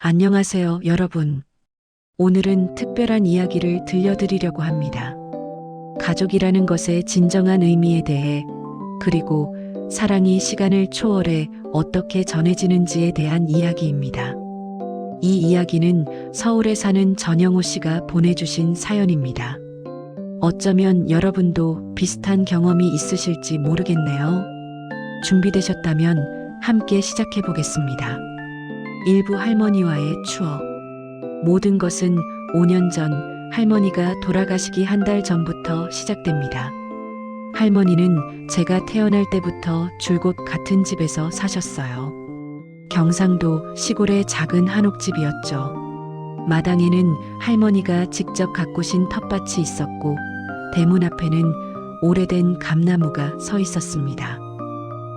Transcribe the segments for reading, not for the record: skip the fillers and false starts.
안녕하세요, 여러분. 오늘은 특별한 이야기를 들려드리려고 합니다. 가족이라는 것의 진정한 의미에 대해, 그리고 사랑이 시간을 초월해 어떻게 전해지는지에 대한 이야기입니다. 이 이야기는 서울에 사는 전영호 씨가 보내주신 사연입니다. 어쩌면 여러분도 비슷한 경험이 있으실지 모르겠네요. 준비되셨다면 함께 시작해 보겠습니다. 일부 할머니와의 추억. 모든 것은 5년 전 할머니가 돌아가시기 한 달 전부터 시작됩니다. 할머니는 제가 태어날 때부터 줄곧 같은 집에서 사셨어요. 경상도 시골의 작은 한옥집이었죠. 마당에는 할머니가 직접 가꾸신 텃밭이 있었고, 대문 앞에는 오래된 감나무가 서 있었습니다.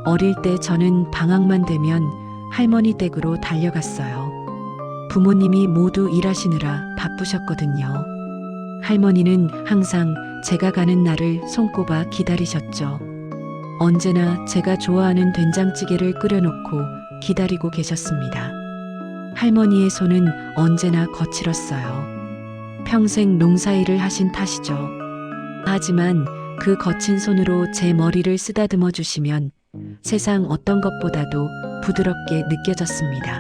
어릴 때 저는 방학만 되면 할머니 댁으로 달려갔어요. 부모님이 모두 일하시느라 바쁘셨거든요. 할머니는 항상 제가 가는 날을 손꼽아 기다리셨죠. 언제나 제가 좋아하는 된장찌개를 끓여놓고 기다리고 계셨습니다. 할머니의 손은 언제나 거칠었어요. 평생 농사일을 하신 탓이죠. 하지만 그 거친 손으로 제 머리를 쓰다듬어 주시면 세상 어떤 것보다도 부드럽게 느껴졌습니다.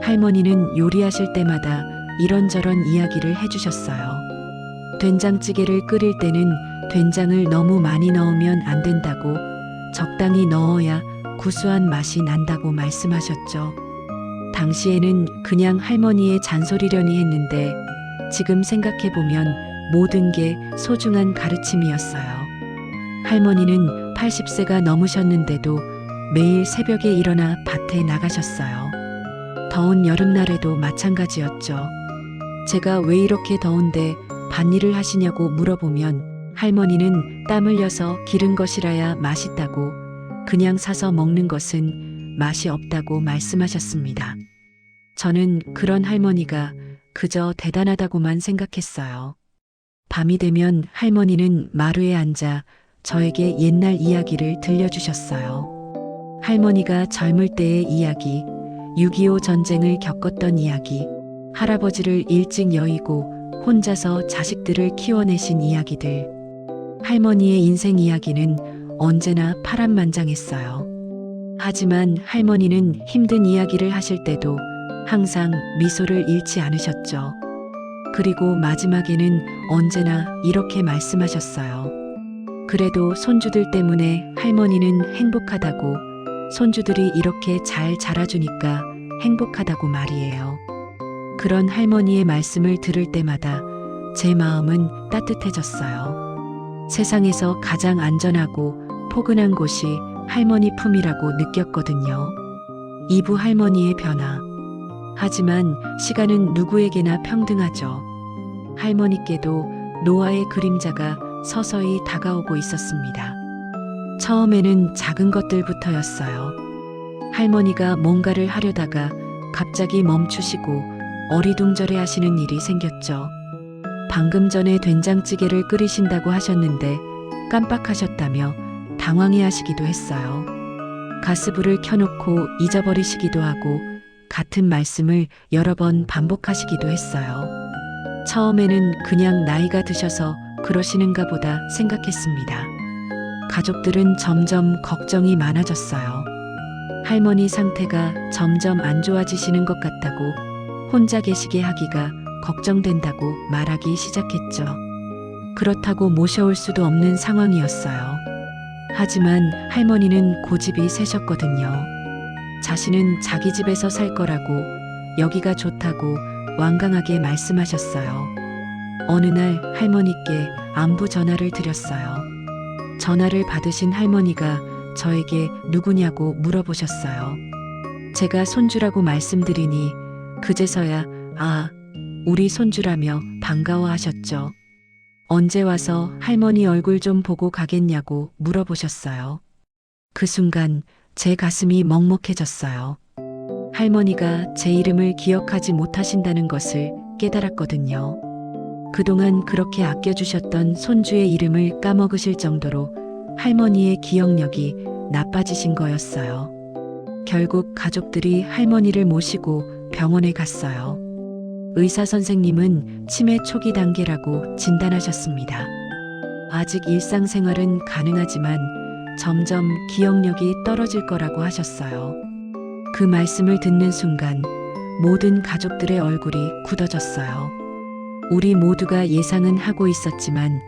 할머니는 요리하실 때마다 이런저런 이야기를 해주셨어요. 된장찌개를 끓일 때는 된장을 너무 많이 넣으면 안 된다고, 적당히 넣어야 구수한 맛이 난다고 말씀하셨죠. 당시에는 그냥 할머니의 잔소리려니 했는데, 지금 생각해보면 모든 게 소중한 가르침이었어요. 할머니는 80세가 넘으셨는데도 매일 새벽에 일어나 밭에 나가셨어요. 더운 여름날에도 마찬가지였죠. 제가 왜 이렇게 더운데 밭일을 하시냐고 물어보면 할머니는 땀 흘려서 기른 것이라야 맛있다고, 그냥 사서 먹는 것은 맛이 없다고 말씀하셨습니다. 저는 그런 할머니가 그저 대단하다고만 생각했어요. 밤이 되면 할머니는 마루에 앉아 저에게 옛날 이야기를 들려주셨어요. 할머니가 젊을 때의 이야기, 6.25 전쟁을 겪었던 이야기, 할아버지를 일찍 여의고 혼자서 자식들을 키워내신 이야기들. 할머니의 인생 이야기는 언제나 파란만장했어요. 하지만 할머니는 힘든 이야기를 하실 때도 항상 미소를 잃지 않으셨죠. 그리고 마지막에는 언제나 이렇게 말씀하셨어요. 그래도 손주들 때문에 할머니는 행복하다고, 손주들이 이렇게 잘 자라주니까 행복하다고 말이에요. 그런 할머니의 말씀을 들을 때마다 제 마음은 따뜻해졌어요. 세상에서 가장 안전하고 포근한 곳이 할머니 품이라고 느꼈거든요. 이부 할머니의 변화. 하지만 시간은 누구에게나 평등하죠. 할머니께도 노아의 그림자가 서서히 다가오고 있었습니다. 처음에는 작은 것들부터였어요. 할머니가 뭔가를 하려다가 갑자기 멈추시고 어리둥절해 하시는 일이 생겼죠. 방금 전에 된장찌개를 끓이신다고 하셨는데 깜빡하셨다며 당황해 하시기도 했어요. 가스불을 켜놓고 잊어버리시기도 하고 같은 말씀을 여러 번 반복하시기도 했어요. 처음에는 그냥 나이가 드셔서 그러시는가 보다 생각했습니다. 가족들은 점점 걱정이 많아졌어요. 할머니 상태가 점점 안 좋아지시는 것 같다고, 혼자 계시게 하기가 걱정된다고 말하기 시작했죠. 그렇다고 모셔올 수도 없는 상황이었어요. 하지만 할머니는 고집이 세셨거든요. 자신은 자기 집에서 살 거라고, 여기가 좋다고 완강하게 말씀하셨어요. 어느 날 할머니께 안부 전화를 드렸어요. 전화를 받으신 할머니가 저에게 누구냐고 물어보셨어요. 제가 손주라고 말씀드리니 그제서야 "아, 우리 손주라며 반가워하셨죠. 언제 와서 할머니 얼굴 좀 보고 가겠냐고 물어보셨어요. 그 순간 제 가슴이 먹먹해졌어요. 할머니가 제 이름을 기억하지 못하신다는 것을 깨달았거든요. 그동안 그렇게 아껴주셨던 손주의 이름을 까먹으실 정도로 할머니의 기억력이 나빠지신 거였어요. 결국 가족들이 할머니를 모시고 병원에 갔어요. 의사 선생님은 치매 초기 단계라고 진단하셨습니다. 아직 일상생활은 가능하지만 점점 기억력이 떨어질 거라고 하셨어요. 그 말씀을 듣는 순간 모든 가족들의 얼굴이 굳어졌어요. 우리 모두가 예상은 하고 있었지만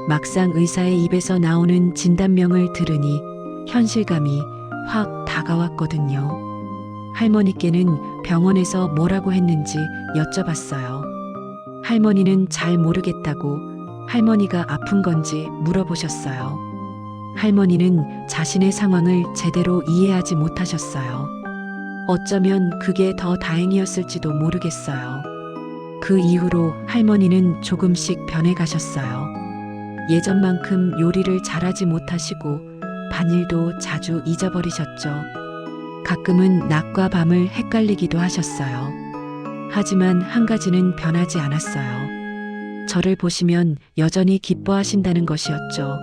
막상 의사의 입에서 나오는 진단명을 들으니 현실감이 확 다가왔거든요. 할머니께는 병원에서 뭐라고 했는지 여쭤봤어요. 할머니는 잘 모르겠다고 할머니가 아픈 건지 물어보셨어요. 할머니는 자신의 상황을 제대로 이해하지 못하셨어요. 어쩌면 그게 더 다행이었을지도 모르겠어요. 그 이후로 할머니는 조금씩 변해가셨어요. 예전만큼 요리를 잘하지 못하시고 반일도 자주 잊어버리셨죠. 가끔은 낮과 밤을 헷갈리기도 하셨어요. 하지만 한 가지는 변하지 않았어요. 저를 보시면 여전히 기뻐하신다는 것이었죠.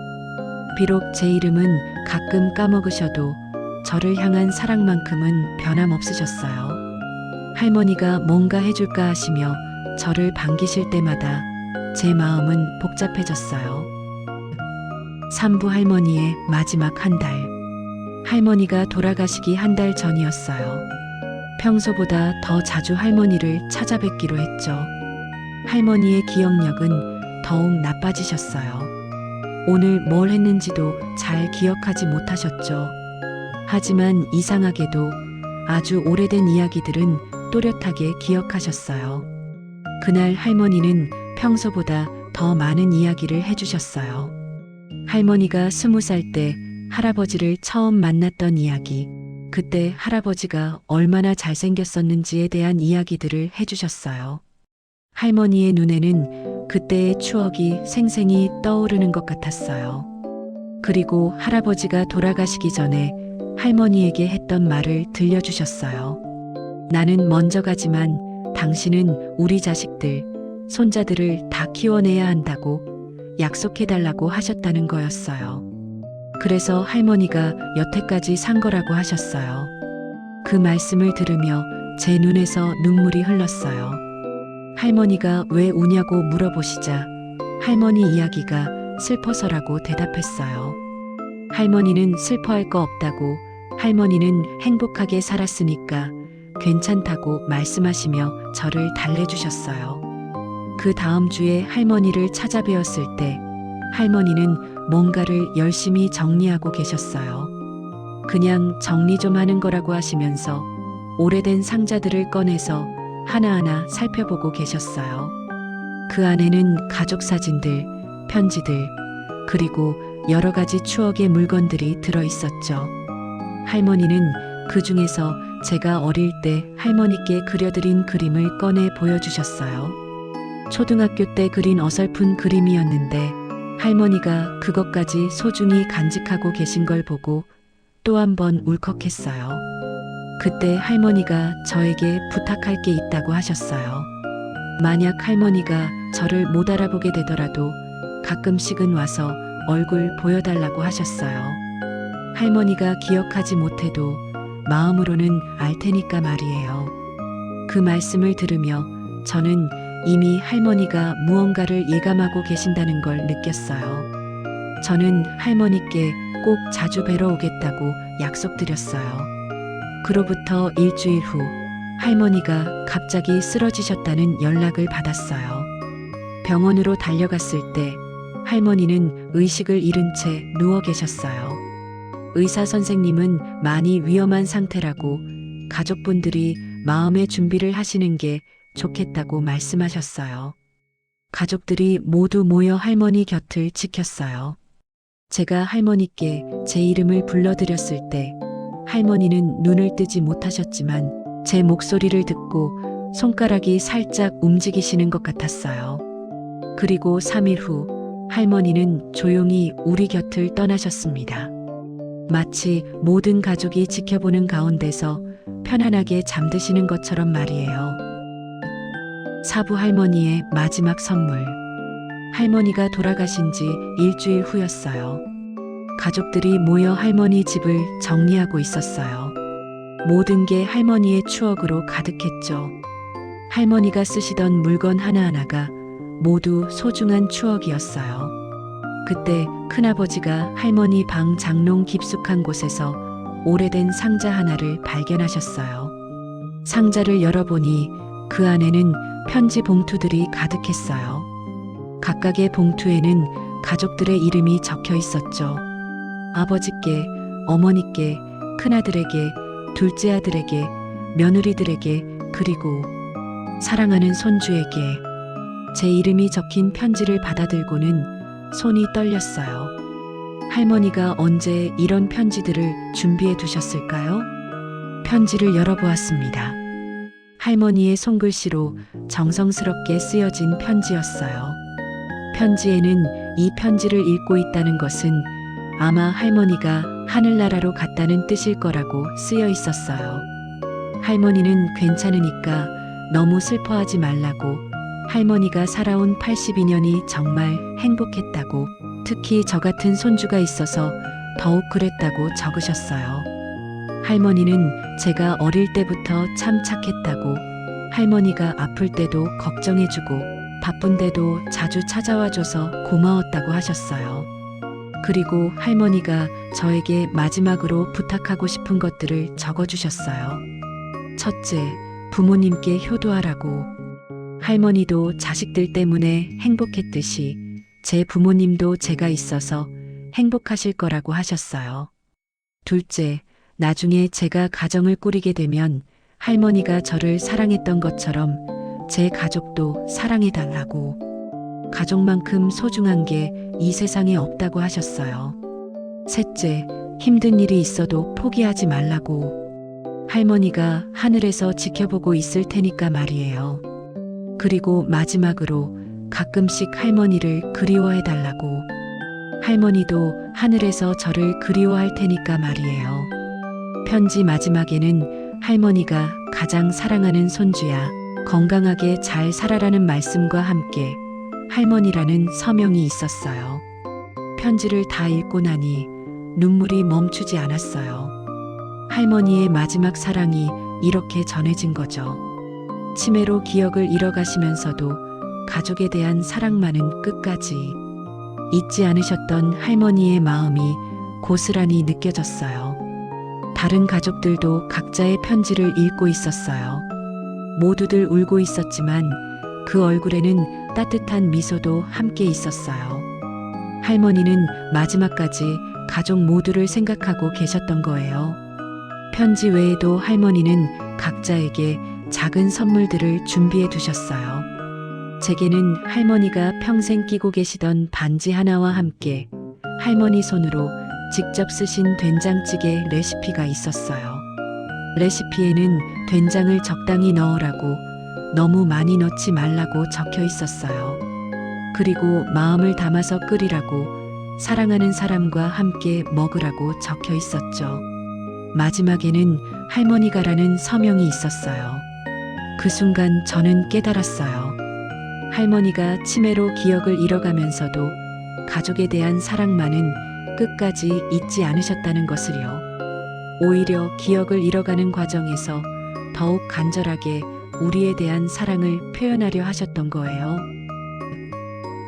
비록 제 이름은 가끔 까먹으셔도 저를 향한 사랑만큼은 변함없으셨어요. 할머니가 뭔가 해줄까 하시며 저를 반기실 때마다 제 마음은 복잡해졌어요. 산부 할머니의 마지막 한 달. 할머니가 돌아가시기 한 달 전이었어요. 평소보다 더 자주 할머니를 찾아뵙기로 했죠. 할머니의 기억력은 더욱 나빠지셨어요. 오늘 뭘 했는지도 잘 기억하지 못하셨죠. 하지만 이상하게도 아주 오래된 이야기들은 또렷하게 기억하셨어요. 그날 할머니는 평소보다 더 많은 이야기를 해주셨어요. 할머니가 20살 때 할아버지를 처음 만났던 이야기, 그때 할아버지가 얼마나 잘생겼었는지에 대한 이야기들을 해주셨어요. 할머니의 눈에는 그때의 추억이 생생히 떠오르는 것 같았어요. 그리고 할아버지가 돌아가시기 전에 할머니에게 했던 말을 들려주셨어요. 나는 먼저 가지만 당신은 우리 자식들, 손자들을 다 키워내야 한다고 약속해달라고 하셨다는 거였어요. 그래서 할머니가 여태까지 산 거라고 하셨어요. 그 말씀을 들으며 제 눈에서 눈물이 흘렀어요. 할머니가 왜 우냐고 물어보시자 할머니 이야기가 슬퍼서라고 대답했어요. 할머니는 슬퍼할 거 없다고, 할머니는 행복하게 살았으니까 괜찮다고 말씀하시며 저를 달래주셨어요. 그 다음 주에 할머니를 찾아뵈었을 때 할머니는 뭔가를 열심히 정리하고 계셨어요. 그냥 정리 좀 하는 거라고 하시면서 오래된 상자들을 꺼내서 하나하나 살펴보고 계셨어요. 그 안에는 가족 사진들, 편지들, 그리고 여러 가지 추억의 물건들이 들어 있었죠. 할머니는 그 중에서 제가 어릴 때 할머니께 그려드린 그림을 꺼내 보여주셨어요. 초등학교 때 그린 어설픈 그림이었는데 할머니가 그것까지 소중히 간직하고 계신 걸 보고 또 한 번 울컥했어요. 그때 할머니가 저에게 부탁할 게 있다고 하셨어요. 만약 할머니가 저를 못 알아보게 되더라도 가끔씩은 와서 얼굴 보여달라고 하셨어요. 할머니가 기억하지 못해도 마음으로는 알 테니까 말이에요. 그 말씀을 들으며 저는 이미 할머니가 무언가를 예감하고 계신다는 걸 느꼈어요. 저는 할머니께 꼭 자주 뵈러 오겠다고 약속드렸어요. 그로부터 일주일 후 할머니가 갑자기 쓰러지셨다는 연락을 받았어요. 병원으로 달려갔을 때 할머니는 의식을 잃은 채 누워 계셨어요. 의사 선생님은 많이 위험한 상태라고 가족분들이 마음의 준비를 하시는 게 좋겠다고 말씀하셨어요. 가족들이 모두 모여 할머니 곁을 지켰어요. 제가 할머니께 제 이름을 불러드렸을 때 할머니는 눈을 뜨지 못하셨지만 제 목소리를 듣고 손가락이 살짝 움직이시는 것 같았어요. 그리고 3일 후 할머니는 조용히 우리 곁을 떠나셨습니다. 마치 모든 가족이 지켜보는 가운데서 편안하게 잠드시는 것처럼 말이에요. 사부 할머니의 마지막 선물. 할머니가 돌아가신 지 일주일 후였어요. 가족들이 모여 할머니 집을 정리하고 있었어요. 모든 게 할머니의 추억으로 가득했죠. 할머니가 쓰시던 물건 하나하나가 모두 소중한 추억이었어요. 그때 큰아버지가 할머니 방 장롱 깊숙한 곳에서 오래된 상자 하나를 발견하셨어요. 상자를 열어보니 그 안에는 편지 봉투들이 가득했어요. 각각의 봉투에는 가족들의 이름이 적혀 있었죠. 아버지께, 어머니께, 큰아들에게, 둘째 아들에게, 며느리들에게, 그리고 사랑하는 손주에게. 제 이름이 적힌 편지를 받아들고는 손이 떨렸어요. 할머니가 언제 이런 편지들을 준비해 두셨을까요? 편지를 열어보았습니다. 할머니의 손글씨로 정성스럽게 쓰여진 편지였어요. 편지에는 이 편지를 읽고 있다는 것은 아마 할머니가 하늘나라로 갔다는 뜻일 거라고 쓰여 있었어요. 할머니는 괜찮으니까 너무 슬퍼하지 말라고, 할머니가 살아온 82년이 정말 행복했다고, 특히 저 같은 손주가 있어서 더욱 그랬다고 적으셨어요. 할머니는 제가 어릴 때부터 참 착했다고, 할머니가 아플 때도 걱정해주고 바쁜데도 자주 찾아와줘서 고마웠다고 하셨어요. 그리고 할머니가 저에게 마지막으로 부탁하고 싶은 것들을 적어주셨어요. 첫째, 부모님께 효도하라고. 할머니도 자식들 때문에 행복했듯이 제 부모님도 제가 있어서 행복하실 거라고 하셨어요. 둘째, 나중에 제가 가정을 꾸리게 되면 할머니가 저를 사랑했던 것처럼 제 가족도 사랑해달라고. 가족만큼 소중한 게 이 세상에 없다고 하셨어요. 셋째, 힘든 일이 있어도 포기하지 말라고. 할머니가 하늘에서 지켜보고 있을 테니까 말이에요. 그리고 마지막으로 가끔씩 할머니를 그리워해달라고. 할머니도 하늘에서 저를 그리워할 테니까 말이에요. 편지 마지막에는 할머니가 가장 사랑하는 손주야, 건강하게 잘 살아라는 말씀과 함께 할머니라는 서명이 있었어요. 편지를 다 읽고 나니 눈물이 멈추지 않았어요. 할머니의 마지막 사랑이 이렇게 전해진 거죠. 치매로 기억을 잃어가시면서도 가족에 대한 사랑만은 끝까지 잊지 않으셨던 할머니의 마음이 고스란히 느껴졌어요. 다른 가족들도 각자의 편지를 읽고 있었어요. 모두들 울고 있었지만 그 얼굴에는 따뜻한 미소도 함께 있었어요. 할머니는 마지막까지 가족 모두를 생각하고 계셨던 거예요. 편지 외에도 할머니는 각자에게 작은 선물들을 준비해 두셨어요. 제게는 할머니가 평생 끼고 계시던 반지 하나와 함께 할머니 손으로 직접 쓰신 된장찌개 레시피가 있었어요. 레시피에는 된장을 적당히 넣으라고, 너무 많이 넣지 말라고 적혀 있었어요. 그리고 마음을 담아서 끓이라고, 사랑하는 사람과 함께 먹으라고 적혀 있었죠. 마지막에는 할머니가라는 서명이 있었어요. 그 순간 저는 깨달았어요. 할머니가 치매로 기억을 잃어가면서도 가족에 대한 사랑만은 끝까지 잊지 않으셨다는 것을요. 오히려 기억을 잃어가는 과정에서 더욱 간절하게 우리에 대한 사랑을 표현하려 하셨던 거예요.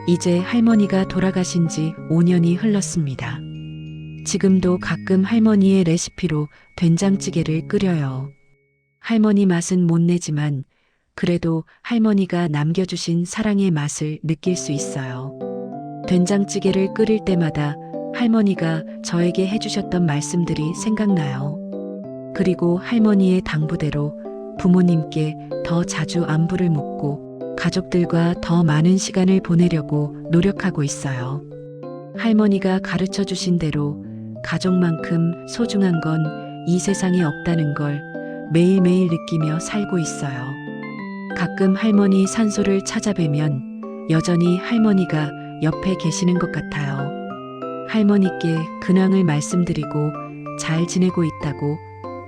이제 할머니가 돌아가신 지 5년이 흘렀습니다. 지금도 가끔 할머니의 레시피로 된장찌개를 끓여요. 할머니 맛은 못 내지만 그래도 할머니가 남겨주신 사랑의 맛을 느낄 수 있어요. 된장찌개를 끓일 때마다 할머니가 저에게 해주셨던 말씀들이 생각나요. 그리고 할머니의 당부대로 부모님께 더 자주 안부를 묻고 가족들과 더 많은 시간을 보내려고 노력하고 있어요. 할머니가 가르쳐 주신 대로 가족만큼 소중한 건 이 세상에 없다는 걸 매일매일 느끼며 살고 있어요. 가끔 할머니 산소를 찾아뵈면 여전히 할머니가 옆에 계시는 것 같아요. 할머니께 근황을 말씀드리고 잘 지내고 있다고,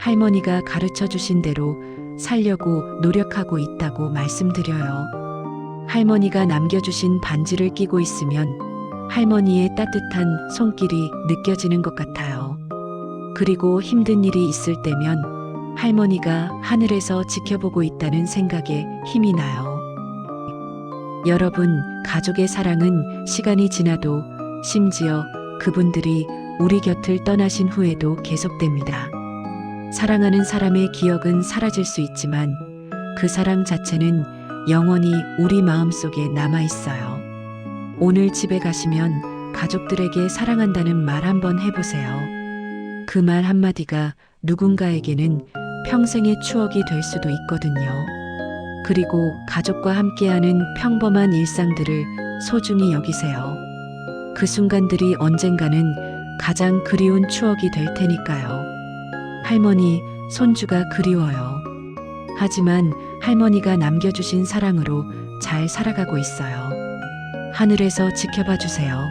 할머니가 가르쳐 주신 대로 살려고 노력하고 있다고 말씀드려요. 할머니가 남겨주신 반지를 끼고 있으면 할머니의 따뜻한 손길이 느껴지는 것 같아요. 그리고 힘든 일이 있을 때면 할머니가 하늘에서 지켜보고 있다는 생각에 힘이 나요. 여러분, 가족의 사랑은 시간이 지나도 심지어 그분들이 우리 곁을 떠나신 후에도 계속됩니다. 사랑하는 사람의 기억은 사라질 수 있지만 그 사랑 자체는 영원히 우리 마음속에 남아 있어요. 오늘 집에 가시면 가족들에게 사랑한다는 말 한번 해보세요. 그 말 한마디가 누군가에게는 평생의 추억이 될 수도 있거든요. 그리고 가족과 함께하는 평범한 일상들을 소중히 여기세요. 그 순간들이 언젠가는 가장 그리운 추억이 될 테니까요. 할머니, 손주가 그리워요. 하지만 할머니가 남겨주신 사랑으로 잘 살아가고 있어요. 하늘에서 지켜봐 주세요.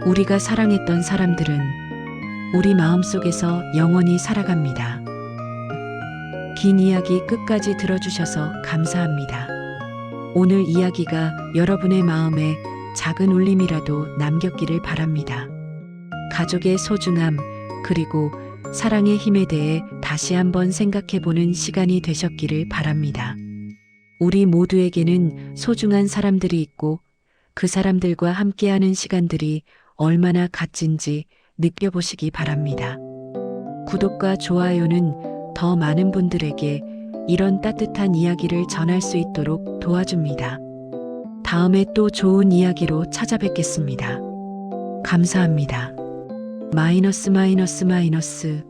우리가 사랑했던 사람들은 우리 마음속에서 영원히 살아갑니다. 긴 이야기 끝까지 들어주셔서 감사합니다. 오늘 이야기가 여러분의 마음에 작은 울림이라도 남겼기를 바랍니다. 가족의 소중함, 그리고 사랑의 힘에 대해 다시 한번 생각해보는 시간이 되셨기를 바랍니다. 우리 모두에게는 소중한 사람들이 있고 그 사람들과 함께하는 시간들이 얼마나 값진지 느껴보시기 바랍니다. 구독과 좋아요는 더 많은 분들에게 이런 따뜻한 이야기를 전할 수 있도록 도와줍니다. 다음에 또 좋은 이야기로 찾아뵙겠습니다. 감사합니다. 마이너스 마이너스 마이너스